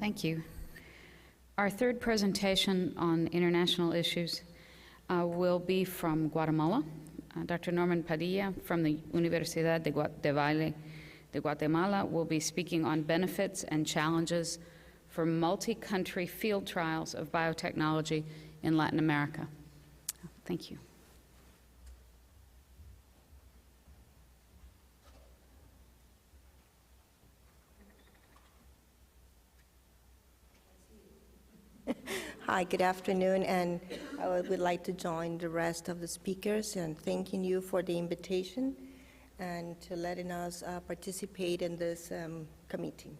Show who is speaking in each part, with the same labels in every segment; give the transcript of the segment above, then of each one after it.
Speaker 1: Thank you. Our third presentation on international issues will be from Guatemala. Dr. Norma Padilla from the Universidad de Valle de Guatemala will be speaking on benefits and challenges for multi-country field trials of biotechnology in Latin America. Thank you.
Speaker 2: Hi, good afternoon, and I would like to join the rest of the speakers in thanking you for the invitation and to letting us participate in this committee.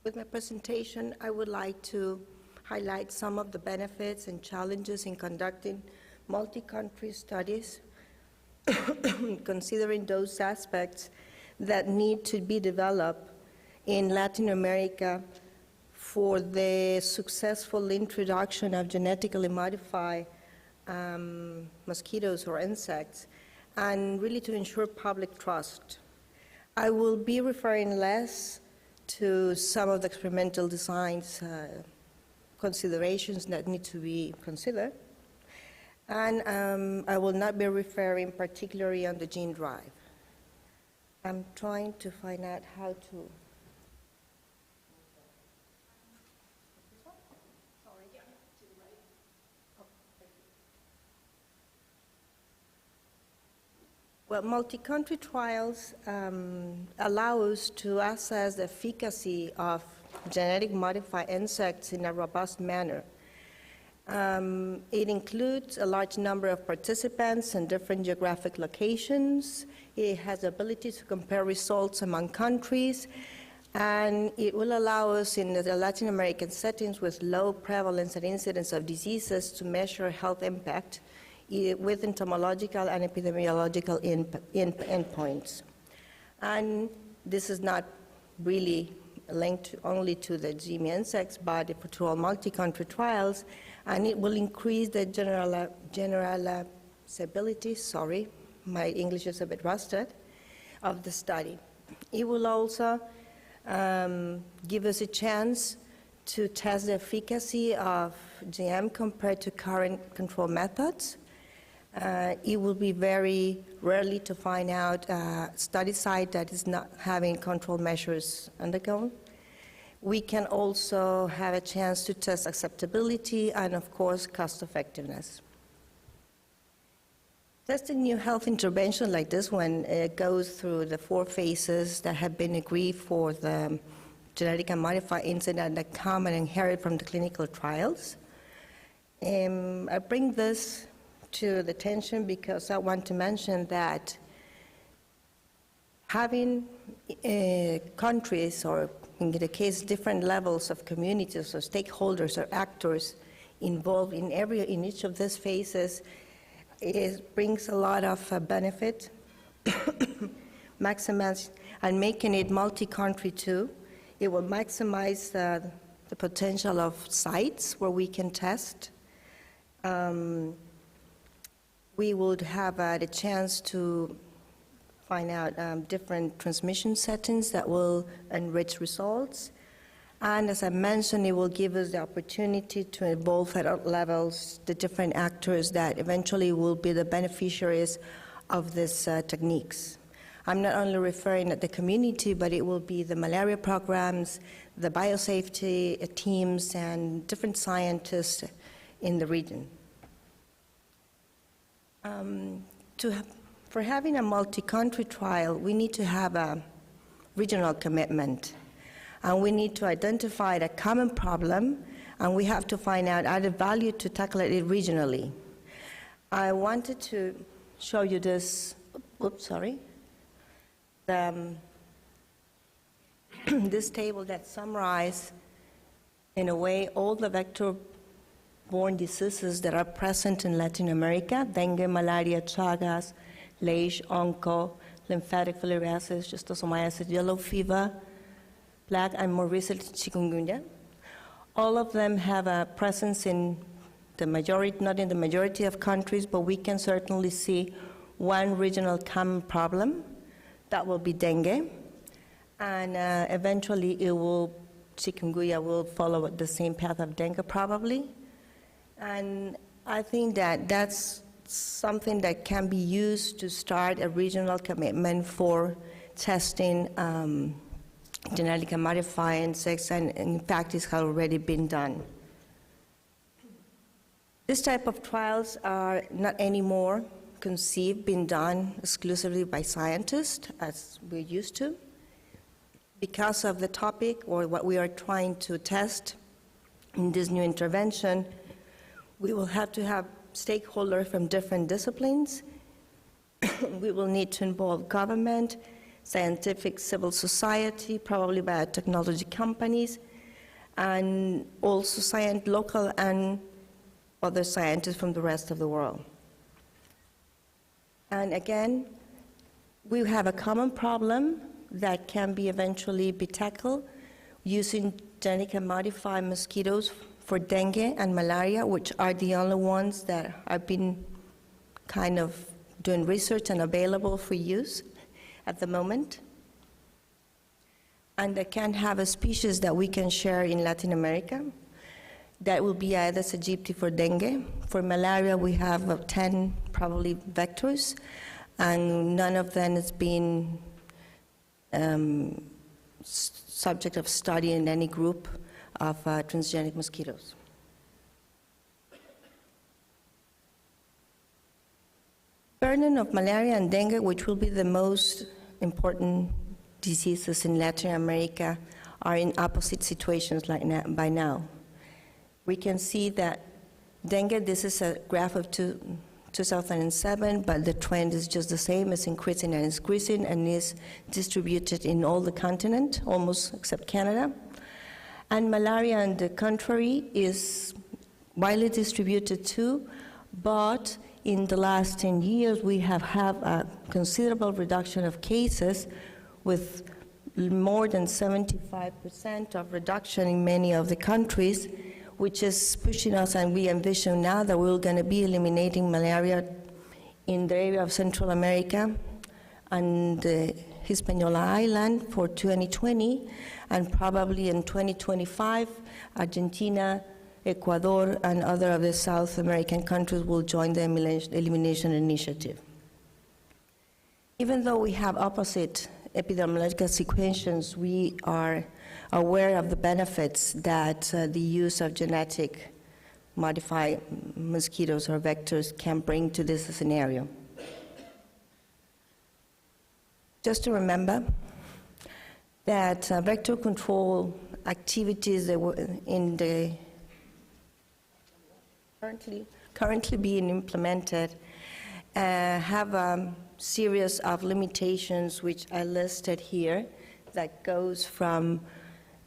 Speaker 2: With my presentation, I would like to highlight some of the benefits and challenges in conducting multi-country studies, considering those aspects that need to be developed in Latin America for the successful introduction of genetically modified mosquitoes or insects, and really to ensure public trust. I will be referring less to some of the experimental designs considerations that need to be considered, and I will not be referring particularly on the gene drive. I'm trying to find out how to. Well, multi-country trials allow us to assess the efficacy of genetic modified insects in a robust manner. It includes a large number of participants in different geographic locations. It has the ability to compare results among countries, and it will allow us in the Latin American settings with low prevalence and incidence of diseases to measure health impact with entomological and epidemiological endpoints. And this is not really linked only to the GM insects, but to all multi-country trials, and it will increase the generalizability, sorry, my English is a bit rusted, of the study. It will also give us a chance to test the efficacy of GM compared to current control methods. It will be very rarely to find out a study site that is not having control measures undergone. We can also have a chance to test acceptability and, of course, cost effectiveness. Testing new health intervention like this one goes through the 4 phases that have been agreed for the genetic and modified insect that come and inherit from the clinical trials. I bring this to the attention because I want to mention that having countries, or in the case different levels of communities or stakeholders or actors involved in each of these phases, it brings a lot of benefit, maximize, and making it multi-country too. It will maximize the potential of sites where we can test. We would have the chance to find out different transmission settings that will enrich results. And as I mentioned, it will give us the opportunity to involve at all levels the different actors that eventually will be the beneficiaries of these techniques. I'm not only referring at the community, but it will be the malaria programs, the biosafety teams, and different scientists in the region. For having a multi-country trial, we need to have a regional commitment. And we need to identify the common problem, and we have to find out added value to tackle it regionally. I wanted to show you this, this table that summarizes, in a way, all the vector-borne diseases that are present in Latin America: dengue, malaria, Chagas, Leish, onco, lymphatic filariasis, schistosomiasis, yellow fever, plague, and more recently chikungunya. All of them have a presence in the majority, not in the majority of countries, but we can certainly see one regional common problem. That will be dengue. And eventually chikungunya will follow the same path of dengue probably. And I think that that's something that can be used to start a regional commitment for testing genetically modified insects, and in fact it has already been done. This type of trials are not anymore being done exclusively by scientists as we're used to. Because of the topic or what we are trying to test in this new intervention, we will have to have stakeholders from different disciplines. We will need to involve government, scientific civil society, probably biotechnology companies, and also local and other scientists from the rest of the world. And again, we have a common problem that can be eventually be tackled using genetically modified mosquitoes for dengue and malaria, which are the only ones that have been kind of doing research and available for use at the moment. And they can have a species that we can share in Latin America. That will be Aedes aegypti for dengue. For malaria, we have 10 probably vectors, and none of them has been subject of study in any group of transgenic mosquitoes. Burden of malaria and dengue, which will be the most important diseases in Latin America, are in opposite situations by now. We can see that dengue, this is a graph of 2007, but the trend is just the same. It's increasing and increasing, and is distributed in all the continent, almost except Canada. And malaria, on the contrary, is widely distributed too, but in the last 10 years, we have had a considerable reduction of cases, with more than 75% of reduction in many of the countries, which is pushing us, and we envision now that we're going to be eliminating malaria in the area of Central America and the Hispaniola Island for 2020, and probably in 2025, Argentina, Ecuador, and other of the South American countries will join the elimination initiative. Even though we have opposite epidemiological sequences, we are aware of the benefits that the use of genetic modified mosquitoes or vectors can bring to this scenario. Just to remember that vector control activities that were in the currently being implemented have a series of limitations which are listed here, that goes from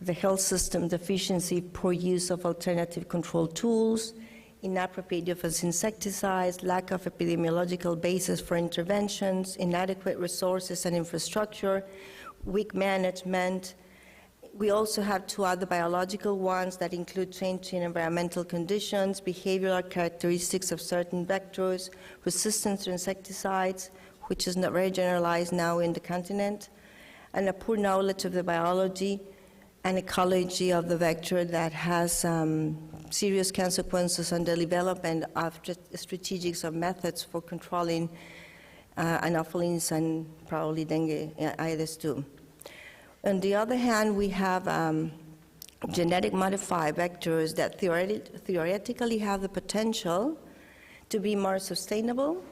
Speaker 2: the health system deficiency, poor use of alternative control tools, inappropriate use of insecticides, lack of epidemiological basis for interventions, inadequate resources and infrastructure, weak management. We also have two other biological ones that include changing environmental conditions, behavioral characteristics of certain vectors, resistance to insecticides, which is not very generalized now in the continent, and a poor knowledge of the biology and ecology of the vector that has serious consequences on the development of strategies of methods for controlling anopheles and probably dengue Aedes too. On the other hand, we have genetic modified vectors that theoretically have the potential to be more sustainable,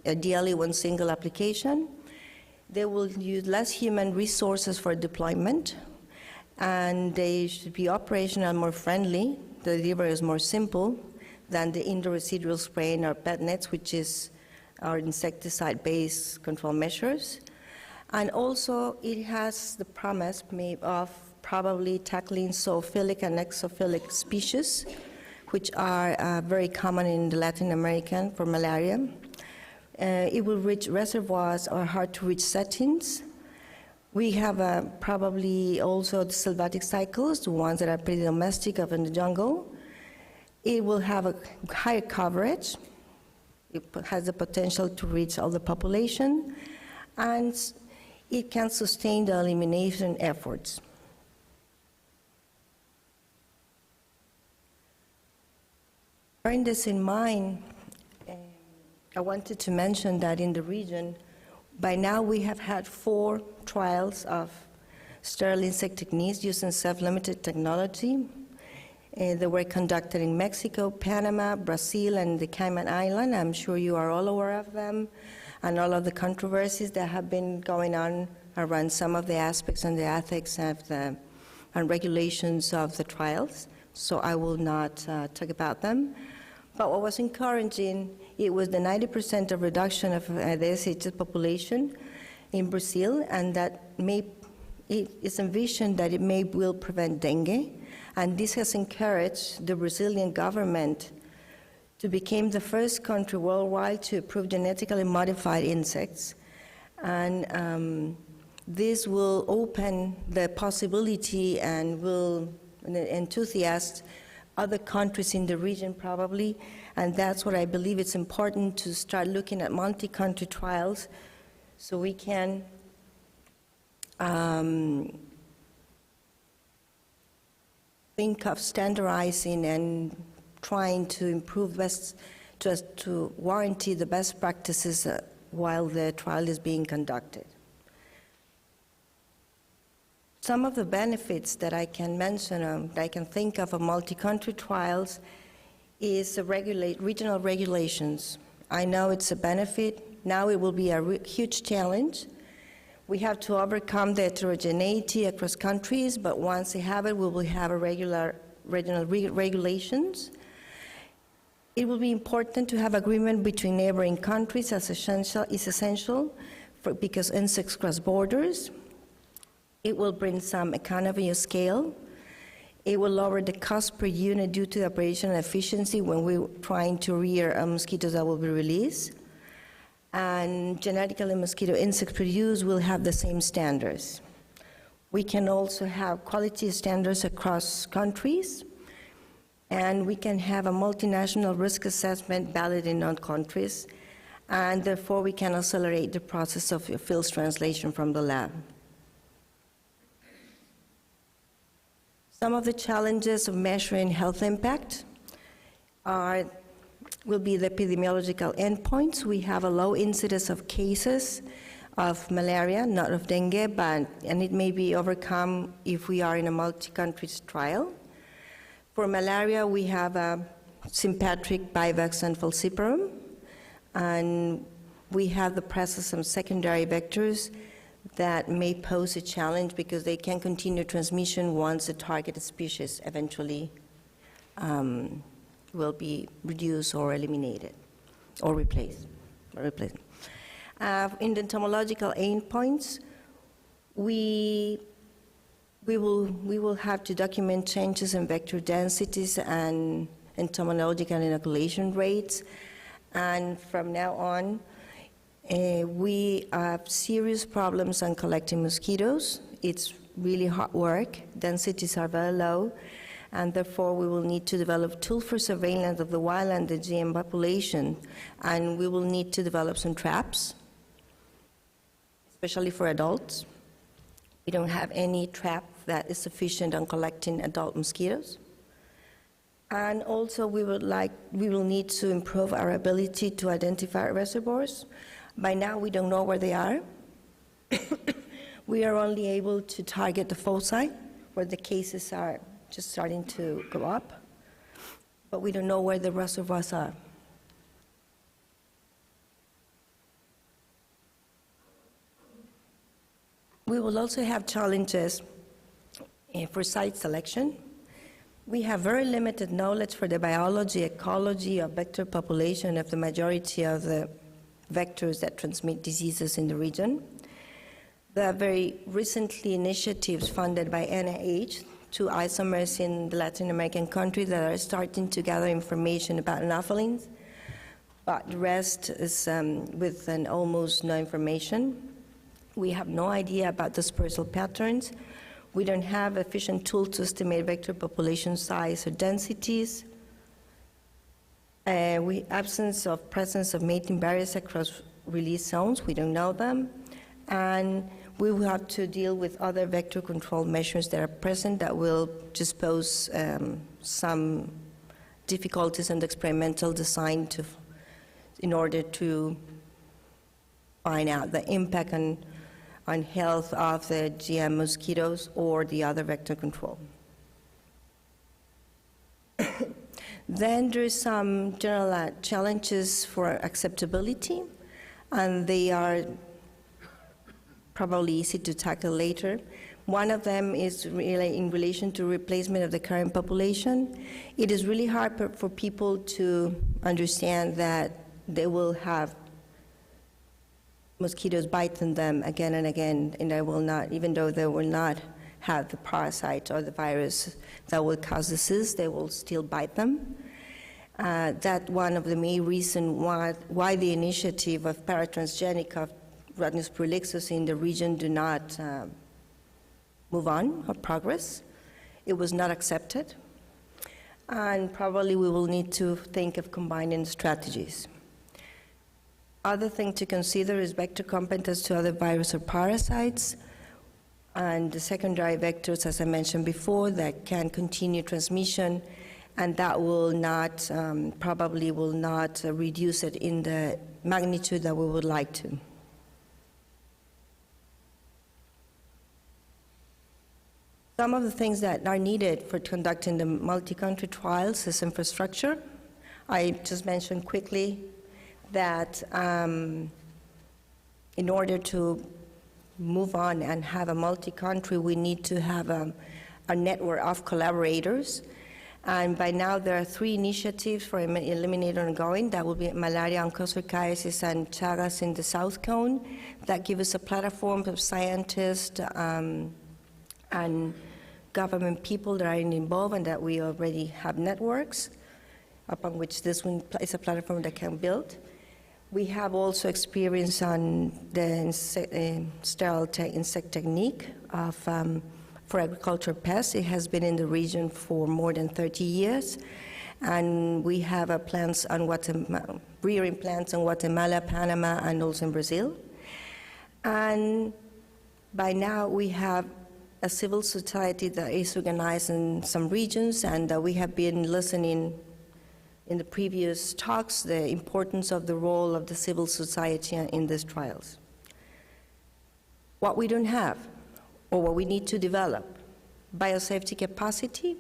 Speaker 2: ideally one single application. They will use less human resources for deployment, and they should be operational more friendly. The delivery is more simple than the indoor residual spraying or pet nets, which is our insecticide-based control measures. And also, it has the promise of probably tackling zoophilic and exophilic species, which are very common in the Latin American for malaria. It will reach reservoirs or hard-to-reach settings. We have probably also the sylvatic cycles, the ones that are pretty domestic up in the jungle. It will have a higher coverage. It has the potential to reach all the population. And it can sustain the elimination efforts. Bearing this in mind, I wanted to mention that in the region, by now we have had 4 trials of sterile insect techniques using self-limited technology. They were conducted in Mexico, Panama, Brazil, and the Cayman Islands. I'm sure you are all aware of them, and all of the controversies that have been going on around some of the aspects and the ethics of and regulations of the trials. So I will not talk about them. But what was encouraging, it was the 90% of reduction of the SHS population in Brazil, and that it is envisioned that it will prevent dengue. And this has encouraged the Brazilian government to become the first country worldwide to approve genetically modified insects. And this will open the possibility and will enthusiast other countries in the region probably, and that's what I believe it's important to start looking at multi-country trials so we can think of standardizing and trying to improve to warranty the best practices while the trial is being conducted. Some of the benefits that I can mention, that I can think of multi-country trials, is regional regulations. I know it's a benefit. Now it will be a huge challenge. We have to overcome the heterogeneity across countries, but once they have it, we will have a regional regulations. It will be important to have agreement between neighboring countries is essential because insects cross borders. It will bring some economy of scale. It will lower the cost per unit due to the operational efficiency when we're trying to rear mosquitoes that will be released. And genetically mosquito insects produced will have the same standards. We can also have quality standards across countries, and we can have a multinational risk assessment valid in all countries, and therefore we can accelerate the process of field translation from the lab. Some of the challenges of measuring health impact will be the epidemiological endpoints. We have a low incidence of cases of malaria, not of dengue, and it may be overcome if we are in a multi-country trial. For malaria, we have sympatric, Bivax, and falciparum, and we have the presence of secondary vectors that may pose a challenge because they can continue transmission once the targeted species eventually will be reduced or eliminated or replaced. In the entomological endpoints, we will have to document changes in vector densities and entomological inoculation rates, and from now on, we have serious problems on collecting mosquitoes. It's really hard work. Densities are very low, and therefore we will need to develop tools for surveillance of the wild and the GM population, and we will need to develop some traps, especially for adults. We don't have any trap that is sufficient on collecting adult mosquitoes. And also we will need to improve our ability to identify reservoirs. By now, we don't know where they are. We are only able to target the foci, where the cases are just starting to go up, but we don't know where the reservoirs are. We will also have challenges for site selection. We have very limited knowledge for the biology, ecology of vector population of the majority of the vectors that transmit diseases in the region. There are very recently initiatives funded by NIH, 2 isomers in the Latin American country that are starting to gather information about anophelines, but the rest is with almost no information. We have no idea about dispersal patterns. We don't have efficient tools to estimate vector population size or densities. Absence of presence of mating barriers across release zones, we don't know them. And we will have to deal with other vector control measures that are present that will just pose some difficulties in the experimental design in order to find out the impact on health of the GM mosquitoes or the other vector control. Then there is some general challenges for acceptability, and they are probably easy to tackle later. One of them is really in relation to replacement of the current population. It is really hard for people to understand that they will have mosquitoes biting them again and again, and they will not, even though they will not have the parasite or the virus that will cause disease, they will still bite them. That's one of the main reasons why the initiative of paratransgenic of Rhamnosus prolixus in the region do not move on or progress. It was not accepted. And probably we will need to think of combining strategies. Other thing to consider is vector competence to other viruses or parasites, and the secondary vectors, as I mentioned before, that can continue transmission, and that will not, probably will not reduce it in the magnitude that we would like to. Some of the things that are needed for conducting the multi-country trials is infrastructure. I just mentioned quickly that in order to move on and have a multi-country, we need to have a network of collaborators. And by now there are 3 initiatives for eliminating ongoing. That will be malaria, onchocerciasis, and Chagas in the South Cone. That gives us a platform of scientists and government people that are involved, and that we already have networks upon which this one is a platform that can build. We have also experience on the sterile insect technique for agriculture pests. It has been in the region for more than 30 years. And we have plants on rearing plants in Guatemala, Panama, and also in Brazil. And by now we have a civil society that is organized in some regions, and we have been listening in the previous talks the importance of the role of the civil society in these trials. What we don't have, or what we need to develop: biosafety capacity,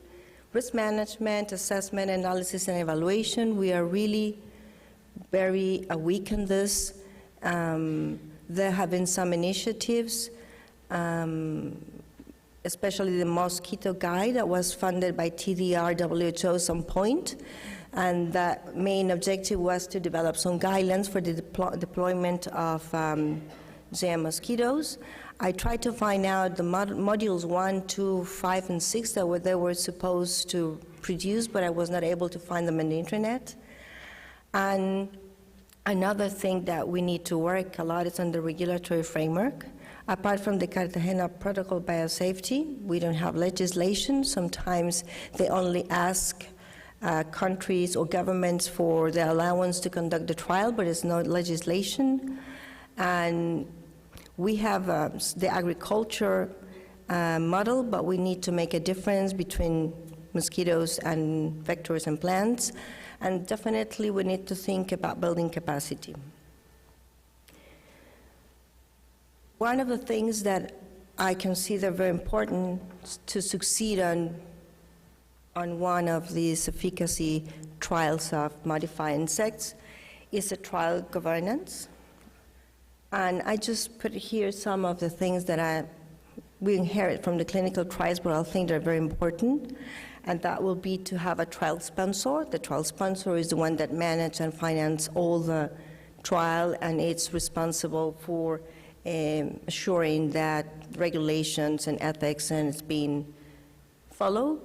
Speaker 2: risk management, assessment, analysis, and evaluation. We are really very weak in this. There have been some initiatives, especially the mosquito guide that was funded by TDR WHO at some point. And the main objective was to develop some guidelines for the deployment of GM mosquitoes. I tried to find out the modules 1, 2, 5, and 6 that they were supposed to produce, but I was not able to find them on the internet. And another thing that we need to work a lot is on the regulatory framework. Apart from the Cartagena Protocol Biosafety, we don't have legislation. Sometimes they only ask countries or governments for the allowance to conduct the trial, but it's not legislation. And we have the agriculture model, but we need to make a difference between mosquitoes and vectors and plants. And definitely we need to think about building capacity. One of the things that I consider very important to succeed on one of these efficacy trials of modified insects is a trial governance. And I just put here some of the things that we inherit from the clinical trials, but I think they're very important. And that will be to have a trial sponsor. The trial sponsor is the one that manages and finances all the trial, and it's responsible for assuring that regulations and ethics and it's being followed.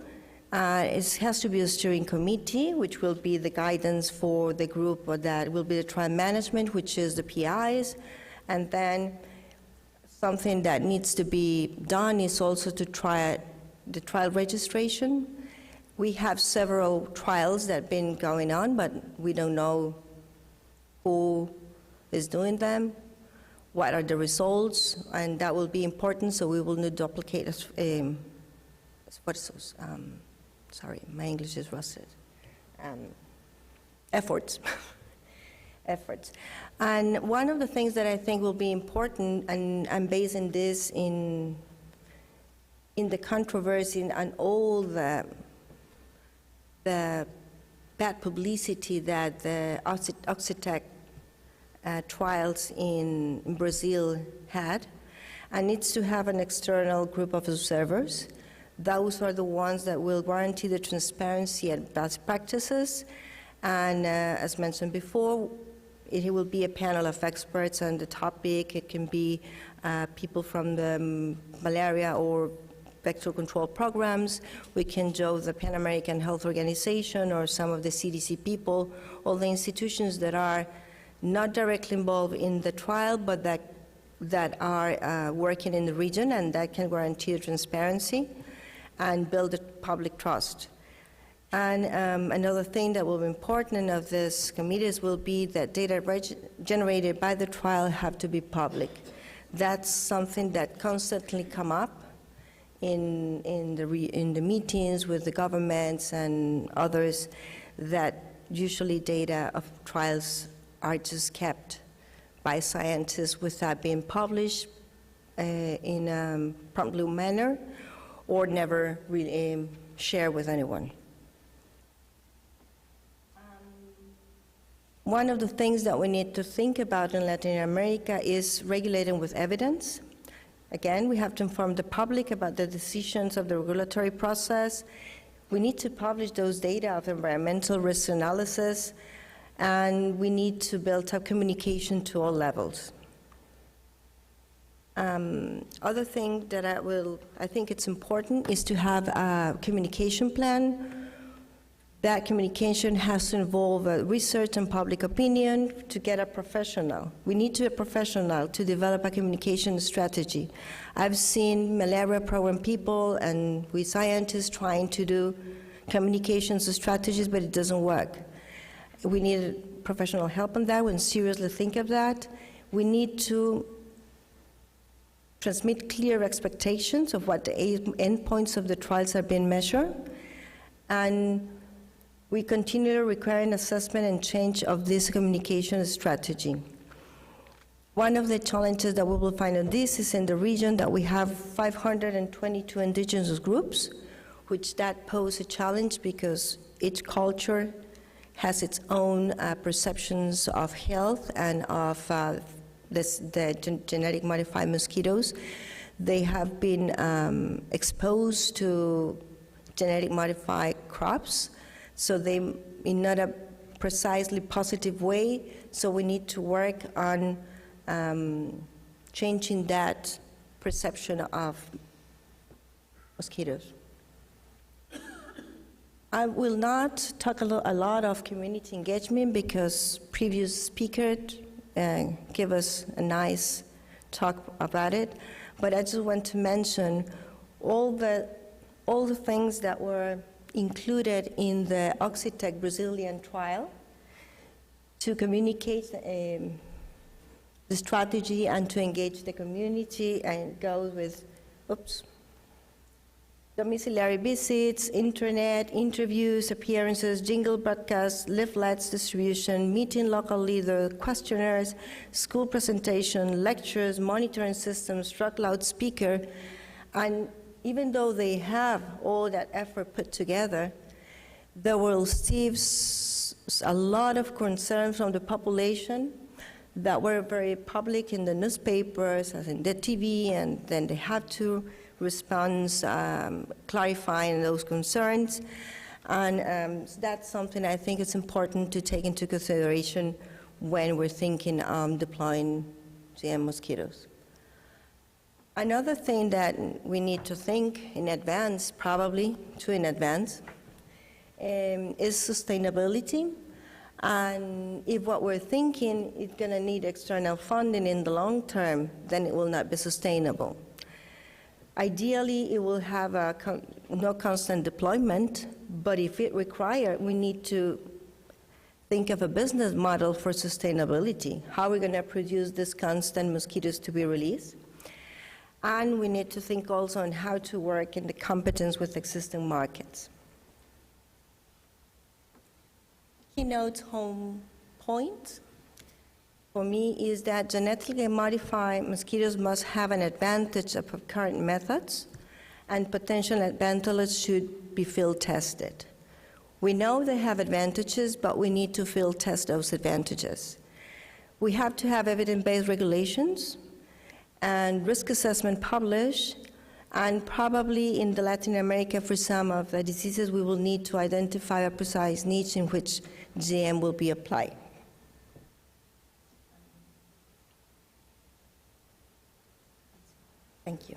Speaker 2: It has to be a steering committee, which will be the guidance for the group, or that will be the trial management, which is the PIs. And then something that needs to be done is also to try the trial registration. We have several trials that have been going on, but we don't know who is doing them, what are the results, and that will be important, so we will not duplicate, sorry, my English is rusted, efforts. Efforts. And one of the things that I think will be important, and I'm basing this in the controversy and all the bad publicity that the Oxitec trials in Brazil had, and needs to have an external group of observers. Those are the ones that will guarantee the transparency and best practices. And as mentioned before, it will be a panel of experts on the topic. It can be people from the malaria or vector control programs. We can join the Pan American Health Organization or some of the CDC people, all the institutions that are not directly involved in the trial, but that are working in the region, and that can guarantee the transparency and build the public trust. And another thing that will be important of this committees will be that data generated by the trial have to be public. That's something that constantly come up in the meetings with the governments and others, that usually data of trials are just kept by scientists without being published in a prompt manner, or never really shared with anyone. One of the things that we need to think about in Latin America is regulating with evidence. Again, we have to inform the public about the decisions of the regulatory process. We need to publish those data of environmental risk analysis, and we need to build up communication to all levels. Other thing that I think it's important is to have a communication plan. That communication has to involve research and public opinion to get a professional. We need to be a professional to develop a communication strategy. I've seen malaria program people and we scientists trying to do communications strategies, but it doesn't work. We need professional help on that. We seriously think of that. We need to transmit clear expectations of what the endpoints of the trials are being measured, and we continue requiring assessment and change of this communication strategy. One of the challenges that we will find on this is in the region that we have 522 indigenous groups, which that pose a challenge because each culture has its own perceptions of health and of the genetic modified mosquitoes. They have been exposed to genetic modified crops, so they in not a precisely positive way, so we need to work on changing that perception of mosquitoes. I will not talk a lot of community engagement because previous speaker gave us a nice talk about it, but I just want to mention all the things that were included in the Oxitec Brazilian trial to communicate the strategy and to engage the community, and go with, domiciliary visits, internet, interviews, appearances, jingle broadcasts, leaflets distribution, meeting local leaders, questionnaires, school presentation, lectures, monitoring systems, truck loudspeaker, and even though they have all that effort put together, there will still a lot of concerns from the population that were very public in the newspapers, as in the TV, and then they have to respond clarifying those concerns. And that's something I think is important to take into consideration when we're thinking deploying GM mosquitoes. Another thing that we need to think in advance, probably too in advance, is sustainability. And if what we're thinking is going to need external funding in the long term, then it will not be sustainable. Ideally, it will have no constant deployment, but if it requires, we need to think of a business model for sustainability. How are we going to produce these constant mosquitoes to be released? And we need to think also on how to work in the competence with existing markets. Keynote home point for me is that genetically modified mosquitoes must have an advantage of current methods, and potential advantages should be field tested. We know they have advantages, but we need to field test those advantages. We have to have evidence-based regulations and risk assessment published, and probably in Latin America for some of the diseases we will need to identify a precise niche in which GM will be applied. Thank you.